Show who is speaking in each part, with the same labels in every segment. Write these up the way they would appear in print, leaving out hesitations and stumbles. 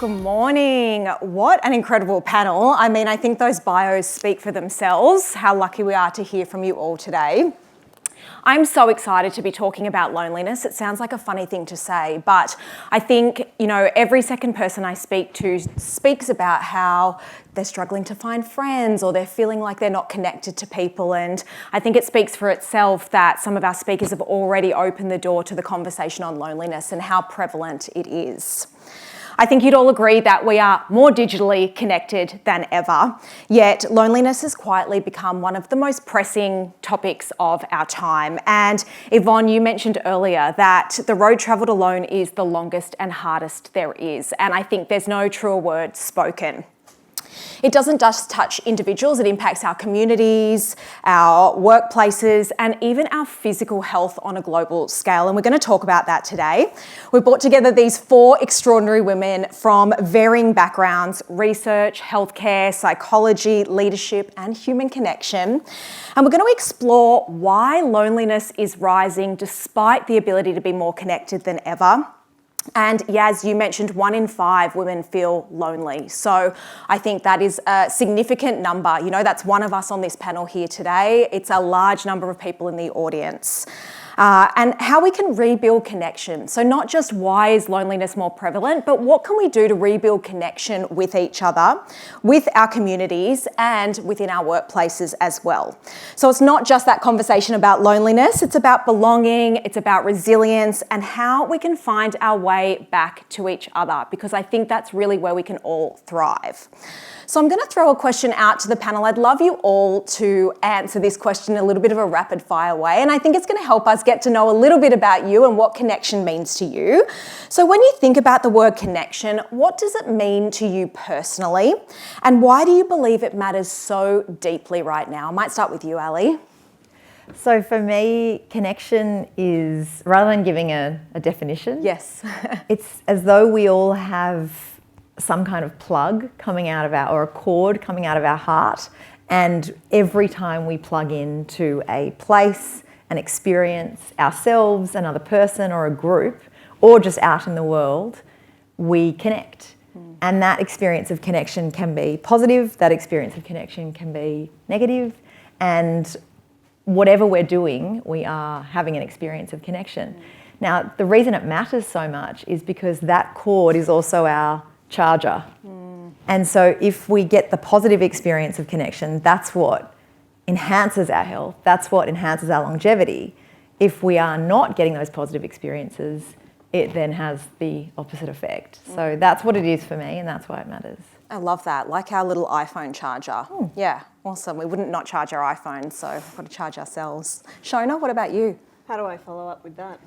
Speaker 1: Good morning. What an incredible panel. I mean, I think those bios speak for themselves, how lucky we are to hear from you all today. I'm so excited to be talking about loneliness. It sounds like a funny thing to say, but I think, every second person I speak to speaks about how they're struggling to find friends or they're feeling like they're not connected to people. And I think it speaks for itself that some of our speakers have already opened the door to the conversation on loneliness and how prevalent it is. I think you'd all agree that we are more digitally connected than ever, yet loneliness has quietly become one of the most pressing topics of our time. And Yvonne, you mentioned earlier that the road travelled alone is the longest and hardest there is, and I think there's no truer word spoken. It doesn't just touch individuals, it impacts our communities, our workplaces, and even our physical health on a global scale. And we're going to talk about that today. We've brought together these 4 extraordinary women from varying backgrounds: research, healthcare, psychology, leadership, and human connection. And we're going to explore why loneliness is rising despite the ability to be more connected than ever. And Yaz, you mentioned 1 in 5 women feel lonely. So I think that is a significant number. That's one of us on this panel here today. It's a large number of people in the audience. And how we can rebuild connection. So not just why is loneliness more prevalent, but what can we do to rebuild connection with each other, with our communities, and within our workplaces as well. So it's not just that conversation about loneliness, it's about belonging, it's about resilience, and how we can find our way back to each other, because I think that's really where we can all thrive. So I'm going to throw a question out to the panel. I'd love you all to answer this question in a little bit of a rapid fire way. And I think it's going to help us get to know a little bit about you and what connection means to you. So when you think about the word connection, what does it mean to you personally? And why do you believe it matters so deeply right now? I might start with you, Ali.
Speaker 2: So for me, connection is, rather than giving a definition,
Speaker 1: yes,
Speaker 2: it's as though we all have some kind of plug coming out of or a cord coming out of our heart, and every time we plug into a place, an experience, ourselves, another person or a group, or just out in the world, we connect. And that experience of connection can be positive, that experience of connection can be negative, and whatever we're doing, we are having an experience of connection. Now, the reason it matters so much is because that cord is also our charger. And so if we get the positive experience of connection, that's what enhances our health, that's what enhances our longevity. If we are not getting those positive experiences, it then has the opposite effect. So that's what it is for me, and that's why it matters.
Speaker 1: I love that, like our little iPhone charger. Yeah, awesome. We wouldn't not charge our iPhone, so we've got to charge ourselves. Shona, what about you?
Speaker 3: How do I follow up with that?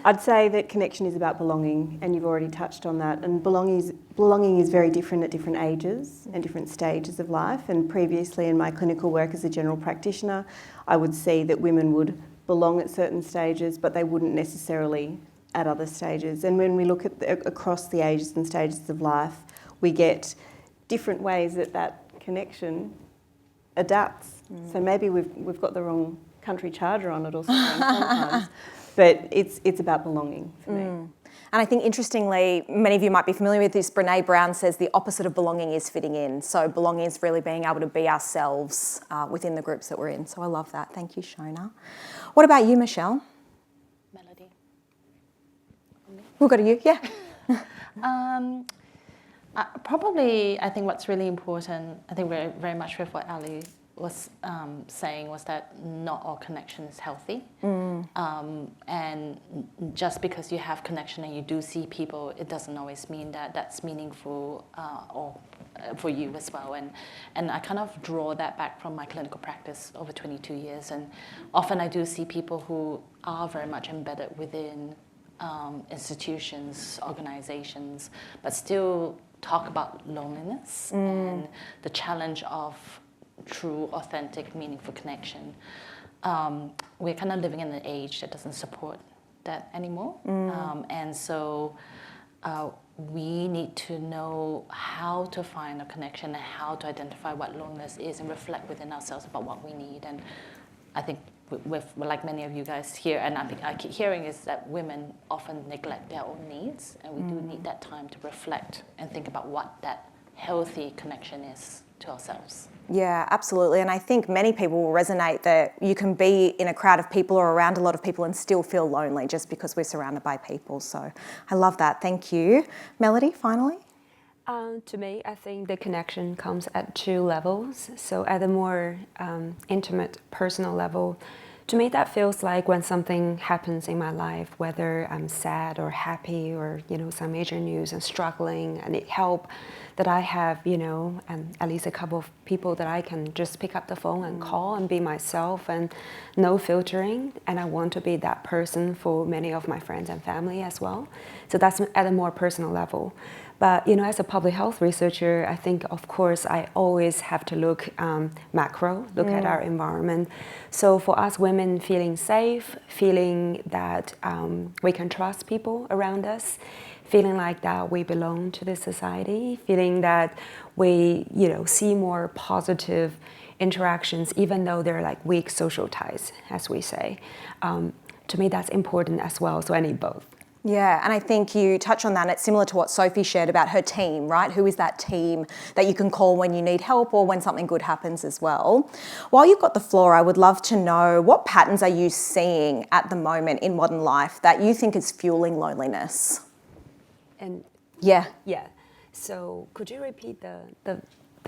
Speaker 3: I'd say that connection is about belonging, and you've already touched on that. And belonging is very different at different ages and different stages of life. And previously in my clinical work as a general practitioner, I would see that women would belong at certain stages, but they wouldn't necessarily at other stages. And when we look at across the ages and stages of life, we get different ways that connection adapts. So maybe we've got the wrong country charger on it or something sometimes. But it's about belonging for me.
Speaker 1: And I think, interestingly, many of you might be familiar with this, Brene Brown says the opposite of belonging is fitting in. So belonging is really being able to be ourselves within the groups that we're in. So I love that. Thank you, Shona. What about you, Michelle?
Speaker 4: Melody.
Speaker 1: We'll go to you, yeah.
Speaker 4: I think what's really important, I think very, very much with what Ali was saying, was that not all connection is healthy. And just because you have connection and you do see people, it doesn't always mean that that's meaningful or for you as well. And I kind of draw that back from my clinical practice over 22 years. And often I do see people who are very much embedded within institutions, organizations, but still talk about loneliness and the challenge of true, authentic, meaningful connection. We're kind of living in an age that doesn't support that anymore. And so we need to know how to find a connection and how to identify what loneliness is and reflect within ourselves about what we need. And I think with like many of you guys here, and I keep hearing is that women often neglect their own needs, and we do need that time to reflect and think about what that healthy connection is to ourselves.
Speaker 1: Yeah, absolutely. And I think many people will resonate that you can be in a crowd of people or around a lot of people and still feel lonely just because we're surrounded by people. So I love that. Thank you. Melody, finally?
Speaker 5: To me, I think the connection comes at two levels. So at a more intimate, personal level, to me that feels like when something happens in my life, whether I'm sad or happy or, some major news and struggling and need help, that I have, at least a couple of people that I can just pick up the phone and call and be myself and no filtering. And I want to be that person for many of my friends and family as well. So that's at a more personal level. But, as a public health researcher, I think, of course, I always have to look macro, look at our environment. So for us women, feeling safe, feeling that we can trust people around us, feeling like that we belong to this society, feeling that we, see more positive interactions, even though they're like weak social ties, as we say. To me, that's important as well. So I need both.
Speaker 1: Yeah, and I think you touch on that, and it's similar to what Sophie shared about her team, right? Who is that team that you can call when you need help or when something good happens as well? While you've got the floor, I would love to know, what patterns are you seeing at the moment in modern life that you think is fueling loneliness?
Speaker 5: And
Speaker 1: Yeah.
Speaker 5: So could you repeat the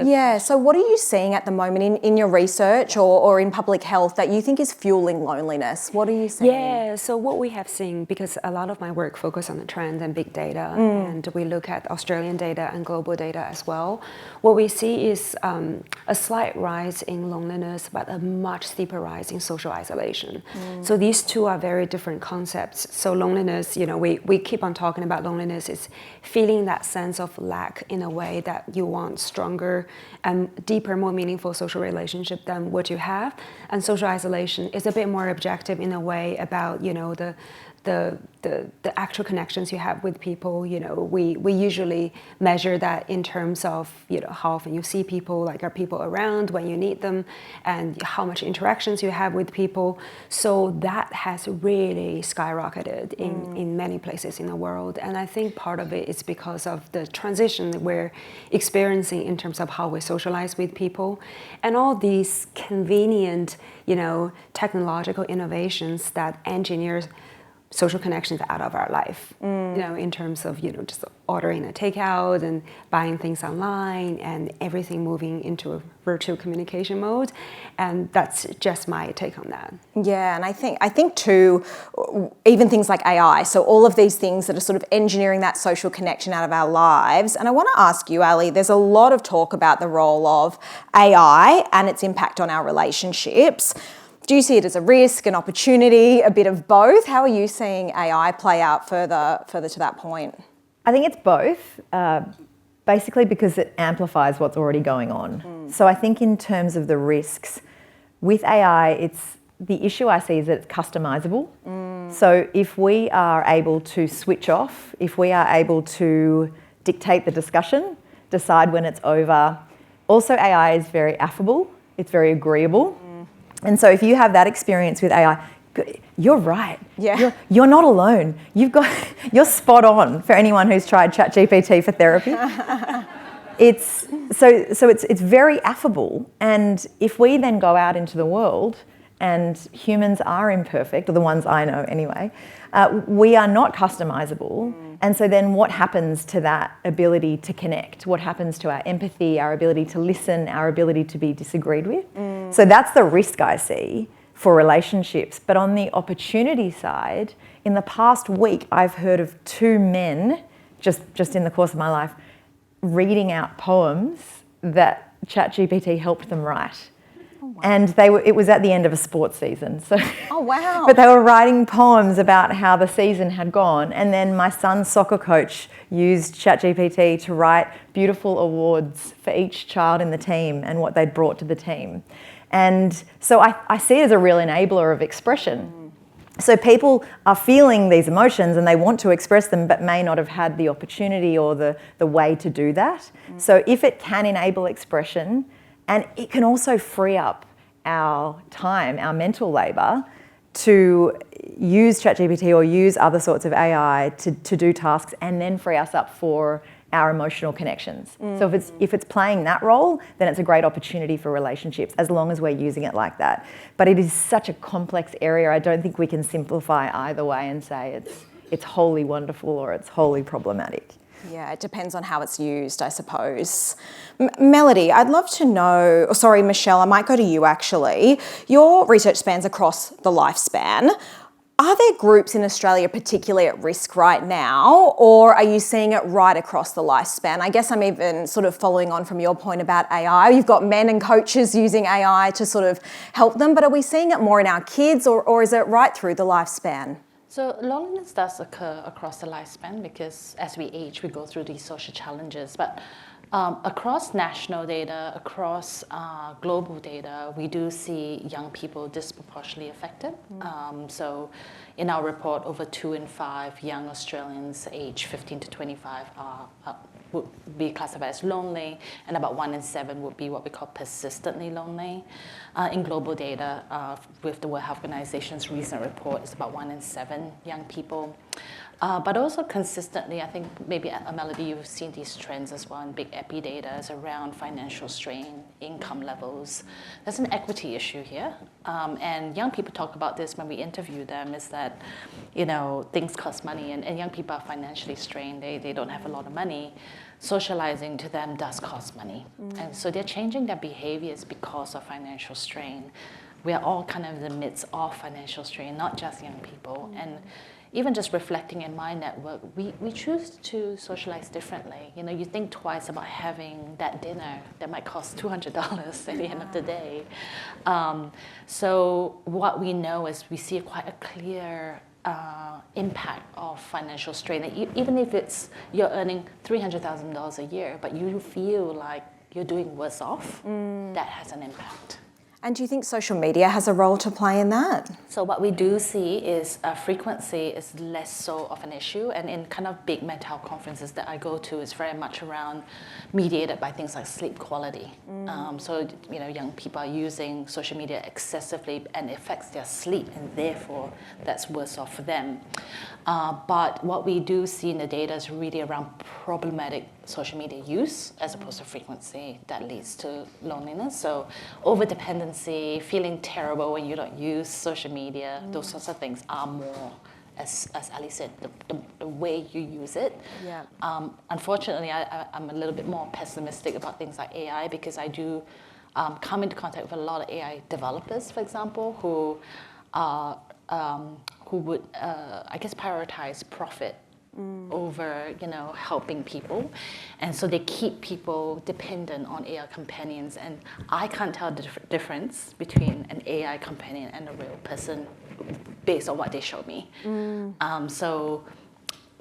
Speaker 1: Yeah, so what are you seeing at the moment in your research or in public health that you think is fueling loneliness? What are you seeing?
Speaker 5: Yeah, so what we have seen, because a lot of my work focuses on the trends and big data, and we look at Australian data and global data as well, what we see is a slight rise in loneliness, but a much steeper rise in social isolation. So these two are very different concepts. So loneliness, we keep on talking about loneliness, is feeling that sense of lack in a way that you want stronger and deeper, more meaningful social relationship than what you have. And social isolation is a bit more objective in a way about, the actual connections you have with people. We usually measure that in terms of, how often you see people, like are people around when you need them, and how much interactions you have with people. So that has really skyrocketed in many places in the world. And I think part of it is because of the transition that we're experiencing in terms of how we socialize with people, and all these convenient, technological innovations that engineers social connections out of our life, in terms of, just ordering a takeout and buying things online and everything moving into a virtual communication mode. And that's just my take on that.
Speaker 1: Yeah, and I think too, even things like AI, so all of these things that are sort of engineering that social connection out of our lives. And I want to ask you, Ali, there's a lot of talk about the role of AI and its impact on our relationships. Do you see it as a risk, an opportunity, a bit of both? How are you seeing AI play out further to that point?
Speaker 2: I think it's both, basically because it amplifies what's already going on. So I think in terms of the risks, with AI, the issue I see is that it's customizable. So if we are able to switch off, if we are able to dictate the discussion, decide when it's over. Also, AI is very affable, it's very agreeable. And so if you have that experience with AI, you're right.
Speaker 1: Yeah.
Speaker 2: You're not alone. You're spot on for anyone who's tried ChatGPT for therapy. It's very affable. And if we then go out into the world, and humans are imperfect, or the ones I know anyway, we are not customizable. And so then what happens to that ability to connect? What happens to our empathy, our ability to listen, our ability to be disagreed with? So that's the risk I see for relationships. But on the opportunity side, in the past week, I've heard of 2 men, just in the course of my life, reading out poems that ChatGPT helped them write. Oh, wow. And it was at the end of a sports season. So,
Speaker 1: oh, wow.
Speaker 2: But they were writing poems about how the season had gone. And then my son's soccer coach used ChatGPT to write beautiful awards for each child in the team and what they'd brought to the team. And so I see it as a real enabler of expression. So people are feeling these emotions and they want to express them but may not have had the opportunity or the way to do that. So if it can enable expression, and it can also free up our time, our mental labour, to use ChatGPT or use other sorts of AI to do tasks and then free us up for our emotional connections. So if it's playing that role, then it's a great opportunity for relationships, as long as we're using it like that. But it is such a complex area. I don't think we can simplify either way and say it's wholly wonderful or it's wholly problematic.
Speaker 1: Yeah, it depends on how it's used, I suppose. Melody, I'd love to know, Michelle, I might go to you actually. Your research spans across the lifespan. Are there groups in Australia particularly at risk right now, or are you seeing it right across the lifespan? I guess I'm even sort of following on from your point about AI. You've got men and coaches using AI to sort of help them, but are we seeing it more in our kids, or is it right through the lifespan?
Speaker 4: So loneliness does occur across the lifespan because as we age, we go through these social challenges. But across national data, across global data, we do see young people disproportionately affected. So in our report, over 2 in 5 young Australians aged 15 to 25 would be classified as lonely, and about 1 in 7 would be what we call persistently lonely. In global data, with the World Health Organization's recent report, it's about 1 in 7 young people. But also consistently, I think maybe Melody, you've seen these trends as well in big epi data is around financial strain, income levels. There's an equity issue here. And young people talk about this when we interview them, is that, things cost money and young people are financially strained. They don't have a lot of money. Socializing to them does cost money. And so they're changing their behaviors because of financial strain. We are all kind of in the midst of financial strain, not just young people. And even just reflecting in my network, we choose to socialize differently. You think twice about having that dinner that might cost $200 at the end of the day. So what we know is we see quite a clear impact of financial strain. Even if you're earning $300,000 a year, but you feel like you're doing worse off, that has an impact.
Speaker 1: And do you think social media has a role to play in that?
Speaker 4: So what we do see is frequency is less so of an issue, and in kind of big mental health conferences that I go to, it's very much around mediated by things like sleep quality. So young people are using social media excessively, and it affects their sleep, and therefore that's worse off for them. But what we do see in the data is really around problematic social media use as opposed to frequency that leads to loneliness. So over-dependency, feeling terrible when you don't use social media, those sorts of things are more, as Ali said, the way you use it.
Speaker 1: Yeah.
Speaker 4: Unfortunately, I'm a little bit more pessimistic about things like AI because I do come into contact with a lot of AI developers, for example, who would, prioritize profit over, helping people. And so they keep people dependent on AI companions. And I can't tell the difference between an AI companion and a real person based on what they show me. So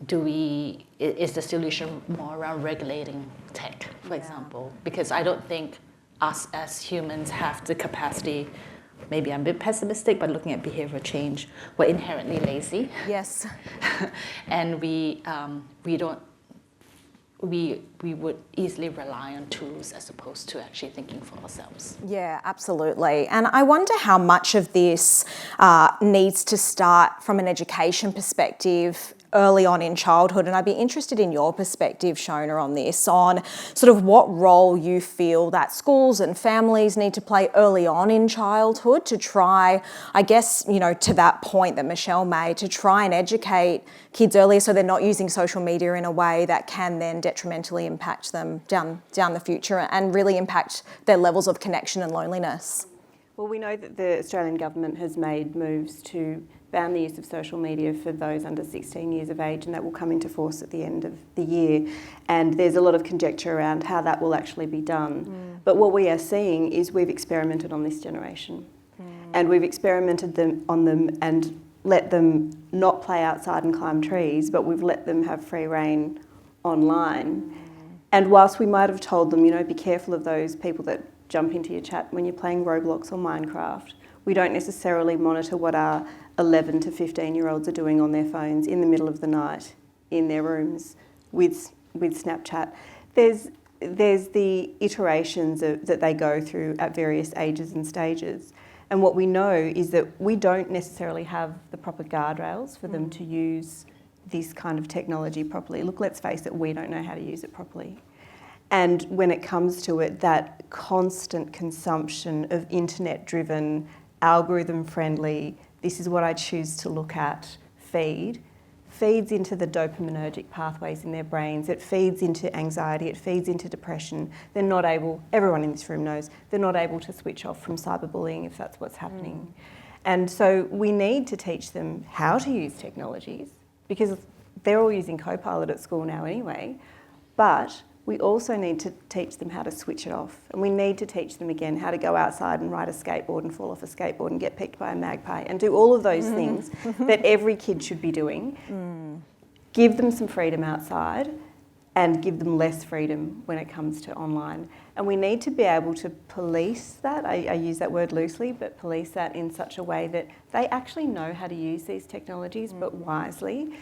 Speaker 4: is the solution more around regulating tech, for example? Because I don't think us as humans have the capacity. Maybe I'm a bit pessimistic, but looking at behavior change, we're inherently lazy.
Speaker 1: Yes.
Speaker 4: And we would easily rely on tools as opposed to actually thinking for ourselves.
Speaker 1: Yeah, absolutely. And I wonder how much of this needs to start from an education perspective early on in childhood. And I'd be interested in your perspective, Shona, on this, on sort of what role you feel that schools and families need to play early on in childhood to try, I guess, to that point that Michelle made, to try and educate kids earlier so they're not using social media in a way that can then detrimentally impact them down the future and really impact their levels of connection and loneliness.
Speaker 3: Well, we know that the Australian government has made moves to ban the use of social media for those under 16 years of age, and that will come into force at the end of the year. And there's a lot of conjecture around how that will actually be done. But what we are seeing is we've experimented on this generation. And we've experimented on them and let them not play outside and climb trees, but we've let them have free rein online. And whilst we might have told them, be careful of those people that jump into your chat when you're playing Roblox or Minecraft, we don't necessarily monitor what our 11 to 15-year-olds are doing on their phones in the middle of the night in their rooms with Snapchat. There's there's the iterations that they go through at various ages and stages. And what we know is that we don't necessarily have the proper guardrails for them to use this kind of technology properly. Look, let's face it, we don't know how to use it properly. And when it comes to it, that constant consumption of internet-driven, algorithm-friendly, this is what I choose to look at, feeds into the dopaminergic pathways in their brains. It feeds into anxiety, it feeds into depression. They're not able, everyone in this room knows, they're not able to switch off from cyberbullying if that's what's happening. And so we need to teach them how to use technologies, because they're all using Copilot at school now anyway, but we also need to teach them how to switch it off. And we need to teach them again how to go outside and ride a skateboard and fall off a skateboard and get picked by a magpie and do all of those things that every kid should be doing. Give them some freedom outside and give them less freedom when it comes to online. And we need to be able to police that, I use that word loosely, but police that in such a way that they actually know how to use these technologies, but wisely.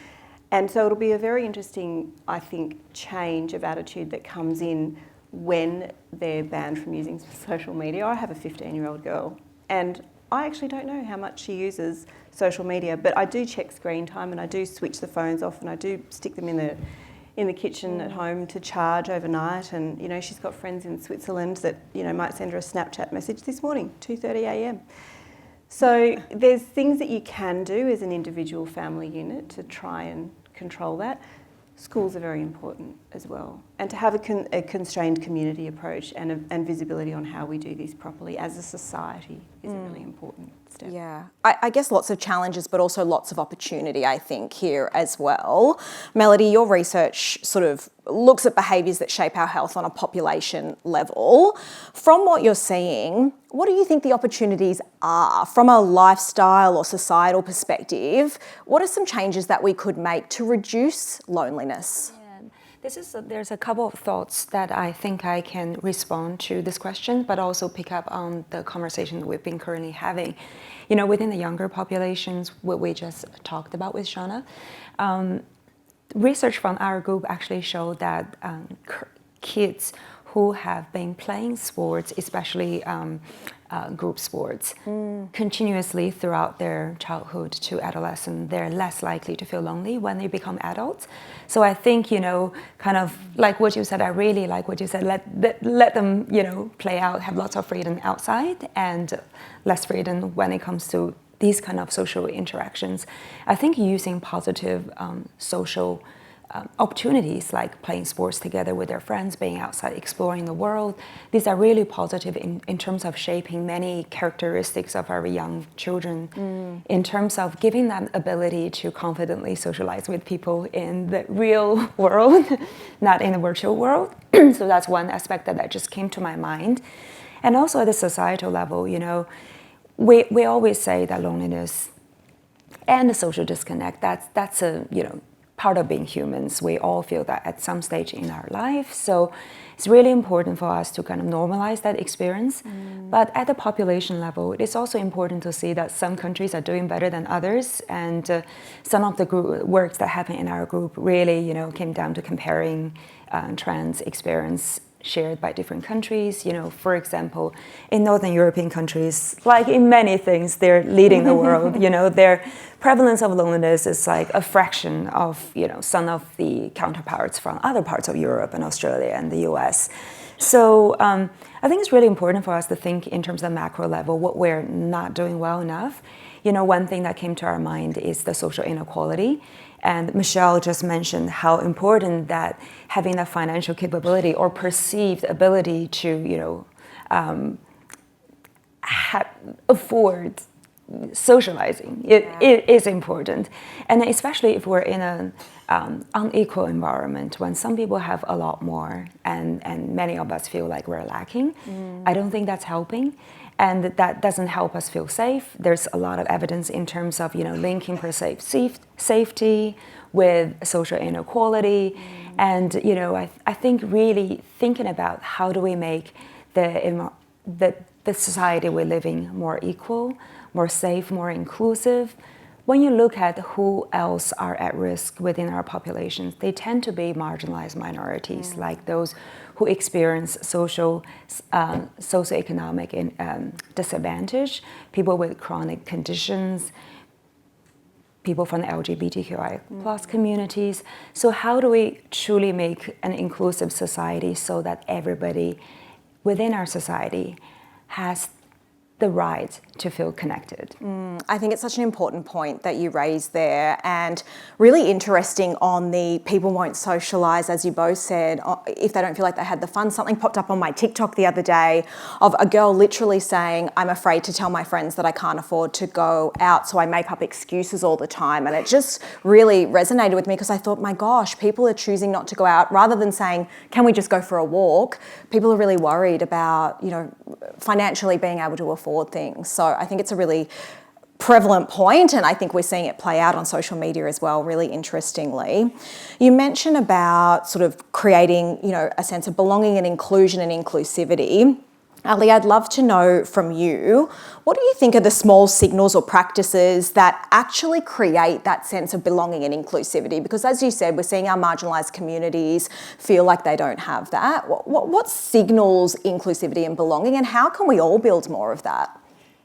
Speaker 3: And so it'll be a very interesting, I think, change of attitude that comes in when they're banned from using social media. I have a 15-year-old girl, and I actually don't know how much she uses social media, but I do check screen time and I do switch the phones off and I do stick them in the kitchen at home to charge overnight. And, you know, she's got friends in Switzerland that, you know, might send her a Snapchat message this morning, 2:30 a.m. So there's things that you can do as an individual family unit to try and control that. Schools are very important as well. And to have a constrained community approach and visibility on how we do this properly as a society is a really important step.
Speaker 1: Yeah, I guess lots of challenges, but also lots of opportunity, I think, here as well. Melody, your research sort of looks at behaviours that shape our health on a population level. From what you're seeing, what do you think the opportunities are from a lifestyle or societal perspective? What are some changes that we could make to reduce loneliness?
Speaker 5: There's a couple of thoughts that I think I can respond to this question, but also pick up on the conversation we've been currently having. You know, within the younger populations, what we just talked about with Shona, research from our group actually showed that kids who have been playing sports, especially group sports, continuously throughout their childhood to adolescence, they're less likely to feel lonely when they become adults. So I think, you know, kind of like what you said, I really like what you said, let them, you know, play out, have lots of freedom outside and less freedom when it comes to these kind of social interactions. I think using positive social opportunities like playing sports together with their friends, being outside, exploring the world, these are really positive in terms of shaping many characteristics of our young children, in terms of giving them ability to confidently socialize with people in the real world, not in the virtual world. So that's one aspect that just came to my mind. And also at the societal level, you know, we always say that loneliness and the social disconnect, that's a, you know, part of being humans. We all feel that at some stage in our life. So it's really important for us to kind of normalize that experience. But at the population level, it is also important to see that some countries are doing better than others. And some of the works that happened in our group really, you know, came down to comparing trans experience shared by different countries. You know, for example, in Northern European countries, like in many things, they're leading the world. You know, their prevalence of loneliness is like a fraction of, you know, some of the counterparts from other parts of Europe and Australia and the US. So I think it's really important for us to think in terms of macro level, what we're not doing well enough. You know, one thing that came to our mind is the social inequality. And Michelle just mentioned how important that having that financial capability or perceived ability to, you know, afford socializing. It is important. And especially if we're in an unequal environment, when some people have a lot more and many of us feel like we're lacking, I don't think that's helping. And that doesn't help us feel safe. There's a lot of evidence in terms of, you know, linking perceived safety with social inequality. And, you know, I think really thinking about how do we make the society we're living more equal, more safe, more inclusive, when you look at who else are at risk within our populations, they tend to be marginalized minorities, like those who experience socioeconomic disadvantage, people with chronic conditions, people from the LGBTQI plus communities. So how do we truly make an inclusive society so that everybody within our society has the right to feel connected?
Speaker 1: I think it's such an important point that you raised there, and really interesting on the people won't socialise, as you both said, if they don't feel like they had the fun. Something popped up on my TikTok the other day of a girl literally saying, I'm afraid to tell my friends that I can't afford to go out, so I make up excuses all the time. And it just really resonated with me because I thought, my gosh, people are choosing not to go out rather than saying, can we just go for a walk? People are really worried about, financially being able to afford things. So I think it's a really prevalent point, and I think we're seeing it play out on social media as well, really interestingly. You mentioned about sort of creating, a sense of belonging and inclusion and inclusivity. Ali, I'd love to know from you, what do you think are the small signals or practices that actually create that sense of belonging and inclusivity? Because as you said, we're seeing our marginalised communities feel like they don't have that. What signals inclusivity and belonging, and how can we all build more of that?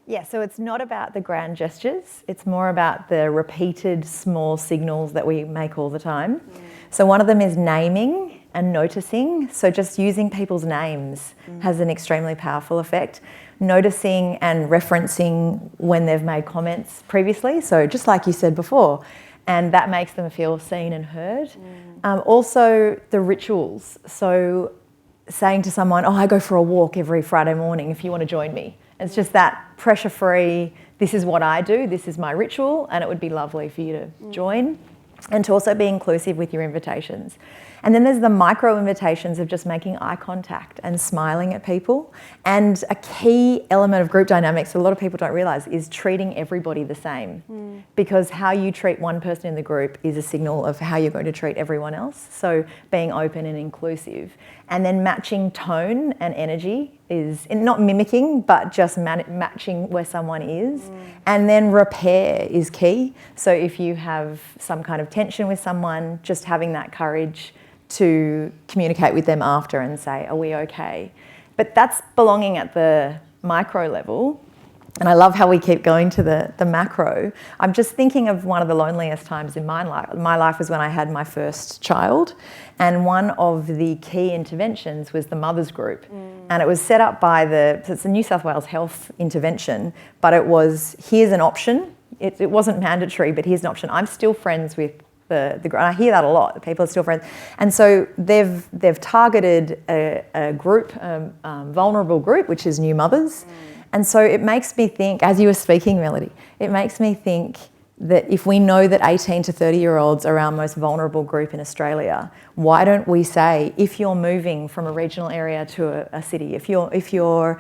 Speaker 2: Yeah, so it's not about the grand gestures, it's more about the repeated small signals that we make all the time. So one of them is naming and noticing. So just using people's names has an extremely powerful effect. Noticing and referencing when they've made comments previously, so just like you said before, and that makes them feel seen and heard. Also the rituals, so saying to someone, I go for a walk every Friday morning if you want to join me. It's just that pressure-free, this is what I do, this is my ritual, and it would be lovely for you to join. And to also be inclusive with your invitations. And then there's the micro invitations of just making eye contact and smiling at people. And a key element of group dynamics that a lot of people don't realise is treating everybody the same. Because how you treat one person in the group is a signal of how you're going to treat everyone else. So being open and inclusive. And then matching tone and energy is not mimicking, but just matching where someone is. And then repair is key. So if you have some kind of tension with someone, just having that courage to communicate with them after and say, are we okay? But that's belonging at the micro level. And I love how we keep going to the macro. I'm just thinking of one of the loneliest times in my life. My life was when I had my first child. And one of the key interventions was the mothers group. And it was set up by it's the New South Wales Health intervention, but it was, here's an option. It wasn't mandatory, but here's an option. I'm still friends with the group, and I hear that a lot. People are still friends, and so they've targeted a group, vulnerable group, which is new mothers, and so it makes me think. As you were speaking, Melody, it makes me think that if we know that 18 to 30-year-olds are our most vulnerable group in Australia, why don't we say, if you're moving from a regional area to a city, if you're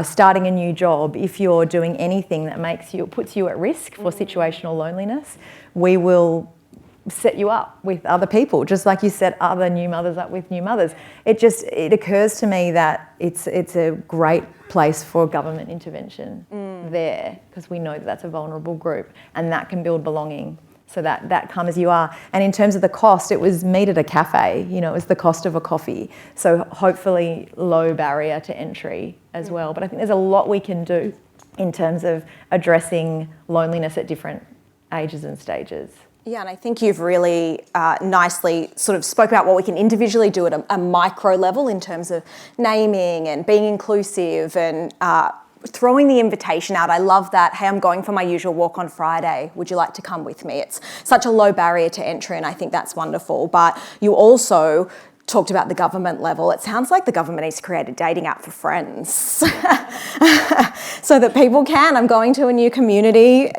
Speaker 2: starting a new job, if you're doing anything that puts you at risk for situational loneliness, we will set you up with other people, just like you set other new mothers up with new mothers. It occurs to me that it's a great place for government intervention there, because we know that that's a vulnerable group and that can build belonging. So that come as you are. And in terms of the cost, it was meet at a cafe, it was the cost of a coffee. So hopefully low barrier to entry as well. But I think there's a lot we can do in terms of addressing loneliness at different ages and stages.
Speaker 1: Yeah, and I think you've really nicely sort of spoke about what we can individually do at a micro level in terms of naming and being inclusive and throwing the invitation out. I love that. Hey, I'm going for my usual walk on Friday. Would you like to come with me? It's such a low barrier to entry, and I think that's wonderful. But you also talked about the government level. It sounds like the government needs to create a dating app for friends so that people can. I'm going to a new community,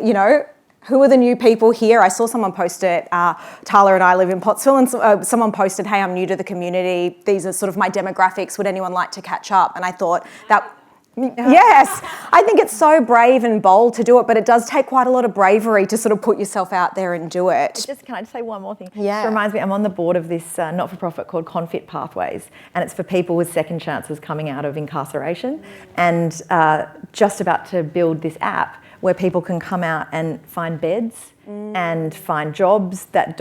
Speaker 1: who are the new people here? I saw someone post it, Tala and I live in Pottsville, and someone posted, hey, I'm new to the community. These are sort of my demographics. Would anyone like to catch up? And I thought yes, I think it's so brave and bold to do it, but it does take quite a lot of bravery to sort of put yourself out there and do it.
Speaker 2: Can I just say one more thing?
Speaker 1: Yeah.
Speaker 2: It reminds me, I'm on the board of this not-for-profit called Confit Pathways, and it's for people with second chances coming out of incarceration, and just about to build this app where people can come out and find beds and find jobs that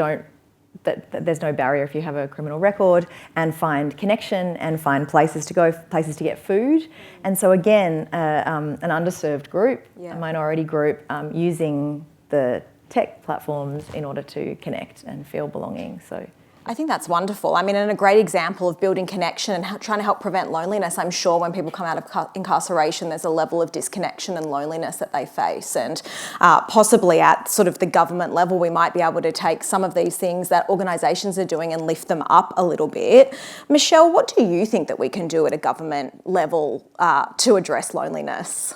Speaker 2: there's no barrier if you have a criminal record, and find connection and find places to go, places to get food. And so again, an underserved group, a minority group, using the tech platforms in order to connect and feel belonging. So
Speaker 1: I think that's wonderful. I mean, and a great example of building connection and trying to help prevent loneliness. I'm sure when people come out of incarceration, there's a level of disconnection and loneliness that they face. And possibly at sort of the government level, we might be able to take some of these things that organisations are doing and lift them up a little bit. Michelle, what do you think that we can do at a government level to address loneliness?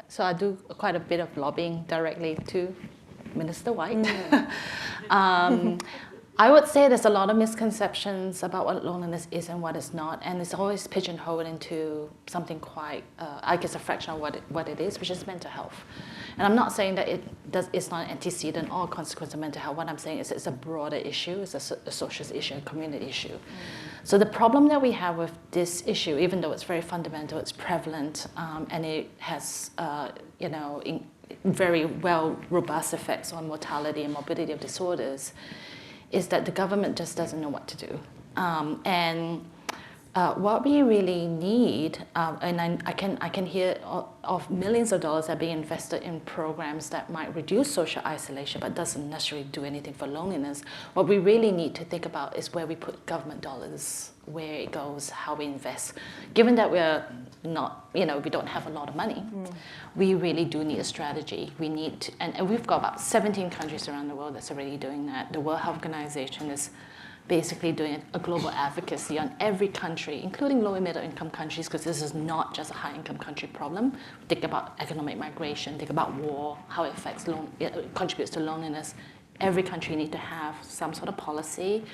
Speaker 4: So I do quite a bit of lobbying directly to Minister White. I would say there's a lot of misconceptions about what loneliness is and what it's not, and it's always pigeonholed into something quite, I guess, a fraction of what it is, which is mental health. And I'm not saying that it's not an antecedent or consequence of mental health. What I'm saying is it's a broader issue, it's a social issue, a community issue. So the problem that we have with this issue, even though it's very fundamental, it's prevalent, and it has, very robust effects on mortality and morbidity of disorders, is that the government just doesn't know what to do. What we really need, and I can hear of millions of dollars that are being invested in programs that might reduce social isolation, but doesn't necessarily do anything for loneliness. What we really need to think about is where we put government dollars, where it goes, how we invest. Given that we're not, we don't have a lot of money, we really do need a strategy. We need to, and we've got about 17 countries around the world that's already doing that. The World Health Organization is basically doing a global advocacy on every country, including low and middle income countries, because this is not just a high income country problem. Think about economic migration, think about war, how it affects it contributes to loneliness. Every country needs to have some sort of policy,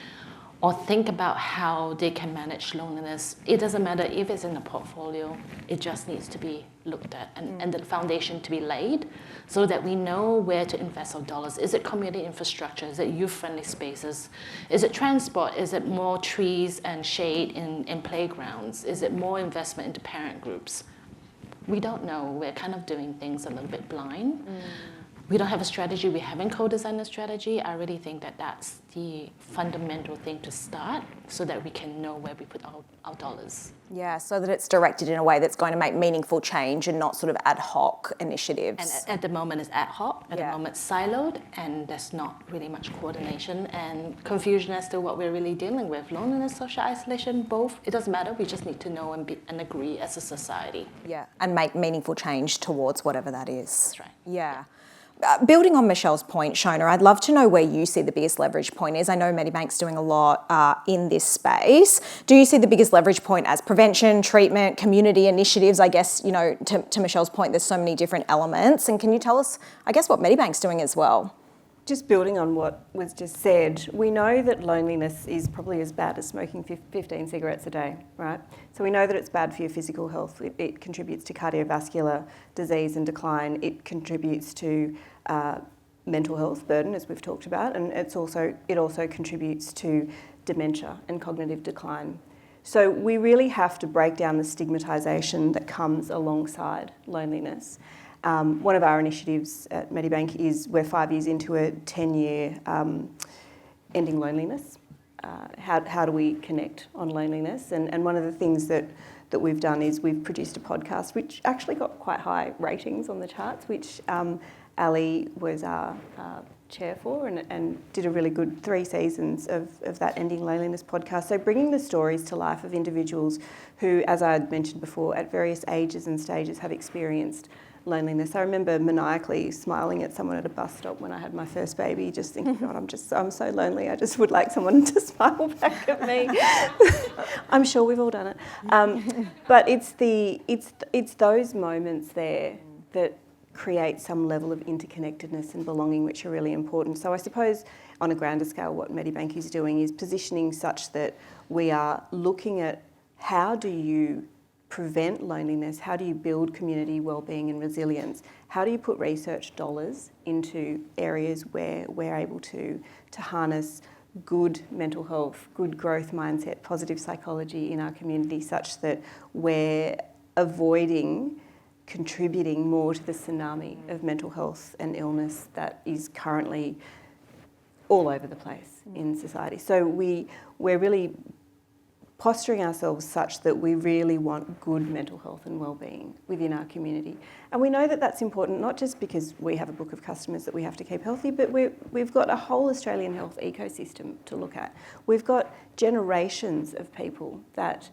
Speaker 4: or think about how they can manage loneliness. It doesn't matter if it's in a portfolio, it just needs to be looked at and the foundation to be laid so that we know where to invest our dollars. Is it community infrastructure? Is it youth-friendly spaces? Is it transport? Is it more trees and shade in playgrounds? Is it more investment into parent groups? We don't know. We're kind of doing things a little bit blind. We don't have a strategy. We haven't co-designed a strategy. I really think that that's the fundamental thing to start so that we can know where we put our dollars.
Speaker 1: Yeah, so that it's directed in a way that's going to make meaningful change and not sort of ad hoc initiatives.
Speaker 4: And at the moment it's ad hoc, at the moment it's siloed, and there's not really much coordination and confusion as to what we're really dealing with. Loneliness, social isolation, both, it doesn't matter. We just need to know and agree as a society.
Speaker 1: Yeah, and make meaningful change towards whatever that is.
Speaker 4: That's right.
Speaker 1: Yeah. Building on Michelle's point, Shona, I'd love to know where you see the biggest leverage point is. I know Medibank's doing a lot in this space. Do you see the biggest leverage point as prevention, treatment, community initiatives? I guess, to Michelle's point, there's so many different elements. And can you tell us, I guess, what Medibank's doing as well?
Speaker 3: Just building on what was just said, we know that loneliness is probably as bad as smoking 15 cigarettes a day, right? So we know that it's bad for your physical health. It contributes to cardiovascular disease and decline. It contributes to mental health burden, as we've talked about, and it also contributes to dementia and cognitive decline. So we really have to break down the stigmatisation that comes alongside loneliness. One of our initiatives at Medibank is we're 5 years into a 10-year ending loneliness. How do we connect on loneliness? And one of the things that we've done is we've produced a podcast which actually got quite high ratings on the charts, which Ali was our chair for and did a really good 3 seasons of that Ending Loneliness podcast. So bringing the stories to life of individuals who, as I had mentioned before, at various ages and stages have experienced loneliness. I remember maniacally smiling at someone at a bus stop when I had my first baby, just thinking, God, I'm so lonely. I just would like someone to smile back at me. I'm sure we've all done it. But it's those moments there that create some level of interconnectedness and belonging, which are really important. So I suppose on a grander scale, what Medibank is doing is positioning such that we are looking at how do you prevent loneliness, how do you build community wellbeing and resilience, how do you put research dollars into areas where we're able to harness good mental health, good growth mindset, positive psychology in our community, such that we're avoiding contributing more to the tsunami of mental health and illness that is currently all over the place in society. So we're really posturing ourselves such that we really want good mental health and well-being within our community. And we know that that's important, not just because we have a book of customers that we have to keep healthy, but we've got a whole Australian health ecosystem to look at. We've got generations of people that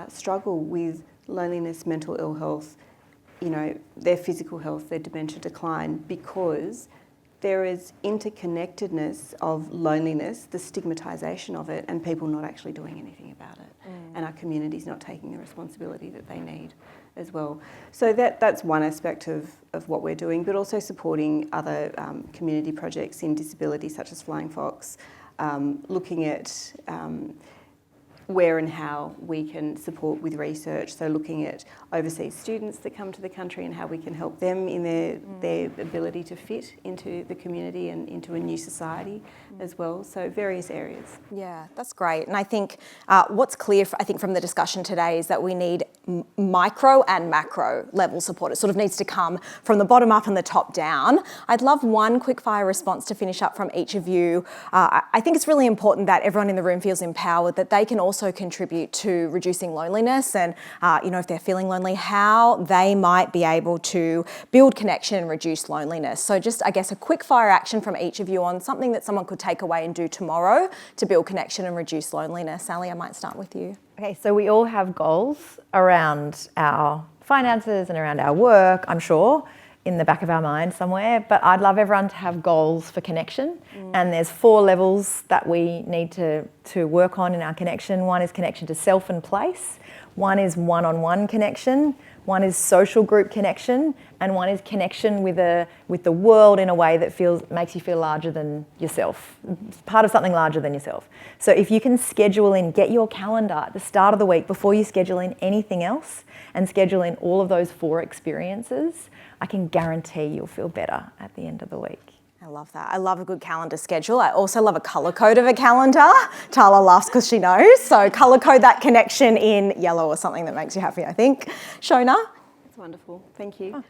Speaker 3: struggle with loneliness, mental ill health, their physical health, their dementia decline, because there is interconnectedness of loneliness, the stigmatisation of it, and people not actually doing anything about it. And our communities not taking the responsibility that they need as well. So that's one aspect of what we're doing, but also supporting other community projects in disability, such as Flying Fox, looking at where and how we can support with research. So looking at overseas students that come to the country and how we can help them in their ability to fit into the community and into a new society as well. So various areas.
Speaker 1: Yeah, that's great. And I think what's clear, I think, from the discussion today is that we need micro and macro level support. It sort of needs to come from the bottom up and the top down. I'd love one quick fire response to finish up from each of you. I think it's really important that everyone in the room feels empowered, that they can also contribute to reducing loneliness, and if they're feeling lonely, how they might be able to build connection and reduce loneliness. So just, I guess, a quick fire action from each of you on something that someone could take away and do tomorrow to build connection and reduce loneliness. Sally, I might start with you.
Speaker 2: Okay, so we all have goals around our finances and around our work, I'm sure, in the back of our mind somewhere, but I'd love everyone to have goals for connection. And there's 4 levels that we need to work on in our connection. One is connection to self and place. One is one-on-one connection. One is social group connection, and one is connection with the world in a way that makes you feel larger than yourself, part of something larger than yourself. So if you can schedule in, get your calendar at the start of the week before you schedule in anything else, and schedule in all of those 4 experiences, I can guarantee you'll feel better at the end of the week.
Speaker 1: I love that. I love a good calendar schedule. I also love a colour code of a calendar. Tala laughs because she knows. So colour code that connection in yellow or something that makes you happy, I think. Shona?
Speaker 3: That's wonderful. Thank you.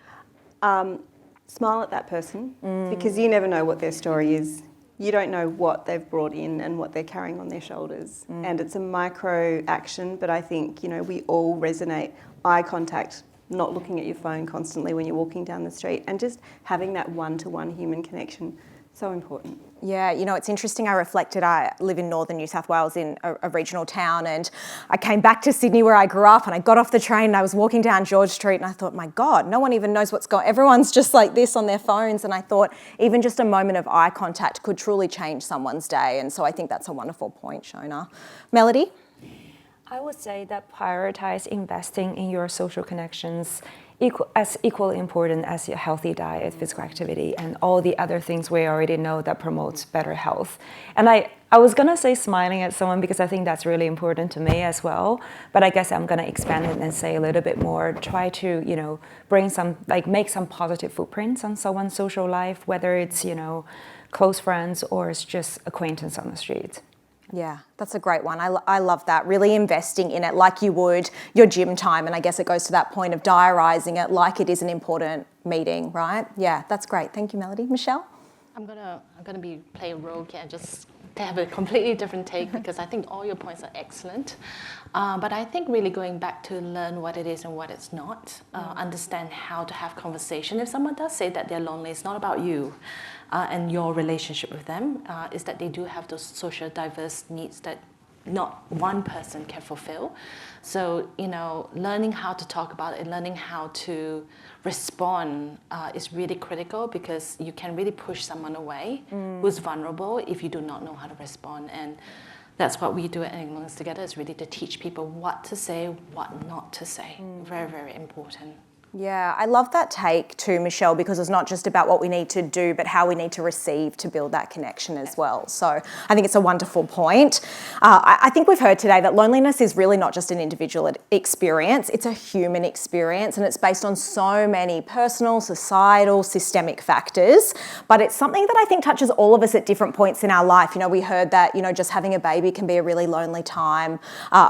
Speaker 3: Smile at that person, because you never know what their story is. You don't know what they've brought in and what they're carrying on their shoulders. And it's a micro action, but I think, we all resonate. Eye contact, not looking at your phone constantly when you're walking down the street, and just having that one-to-one human connection, so important.
Speaker 1: Yeah, it's interesting. I reflected, I live in northern New South Wales in a regional town, and I came back to Sydney where I grew up, and I got off the train and I was walking down George Street, and I thought, my God, no one even knows what's going on. Everyone's just like this on their phones. And I thought even just a moment of eye contact could truly change someone's day. And so I think that's a wonderful point, Shona. Melody?
Speaker 5: I would say that prioritize investing in your social connections as equally important as your healthy diet, physical activity, and all the other things we already know that promotes better health. And I was gonna say smiling at someone because I think that's really important to me as well. But I guess I'm gonna expand it and say a little bit more. Try to, make some positive footprints on someone's social life, whether it's, close friends or it's just acquaintance on the street.
Speaker 1: Yeah, that's a great one. I love that. Really investing in it like you would your gym time. And I guess it goes to that point of diarising it like it is an important meeting, right? Yeah, that's great. Thank you, Melody. Michelle?
Speaker 4: I'm gonna play a role here, just to have a completely different take because I think all your points are excellent. But I think really going back to learn what it is and what it's not, understand how to have conversation. If someone does say that they're lonely, it's not about you and your relationship with them, is that they do have those social diverse needs that not one person can fulfill. So, learning how to talk about it, learning how to respond is really critical because you can really push someone away who's vulnerable if you do not know how to respond. And that's what we do at England's Together, is really to teach people what to say, what not to say. Very, very important.
Speaker 1: Yeah, I love that take too, Michelle, because it's not just about what we need to do, but how we need to receive to build that connection as well. So I think it's a wonderful point. I think we've heard today that loneliness is really not just an individual experience, it's a human experience, and it's based on so many personal, societal, systemic factors. But it's something that I think touches all of us at different points in our life. We heard that, just having a baby can be a really lonely time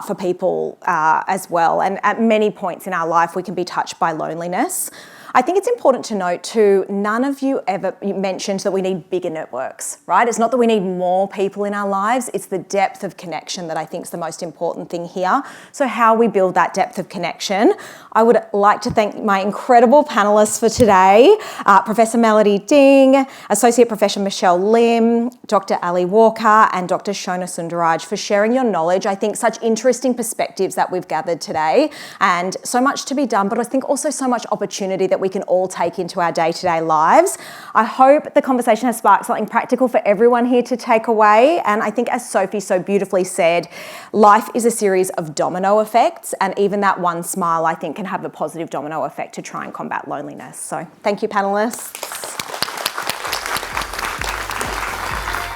Speaker 1: for people as well. And at many points in our life, we can be touched by loneliness. loneliness. I think it's important to note too, none of you ever mentioned that we need bigger networks, right? It's not that we need more people in our lives, it's the depth of connection that I think is the most important thing here. So how we build that depth of connection. I would like to thank my incredible panellists for today, Professor Melody Ding, Associate Professor Michelle Lim, Dr. Ali Walker and Dr. Shona Sundaraj for sharing your knowledge. I think such interesting perspectives that we've gathered today, and so much to be done, but I think also so much opportunity that we can all take into our day-to-day lives. I hope the conversation has sparked something practical for everyone here to take away. And I think, as Sophie so beautifully said, life is a series of domino effects, and even that one smile, I think, can have a positive domino effect to try and combat loneliness. So thank you, panellists.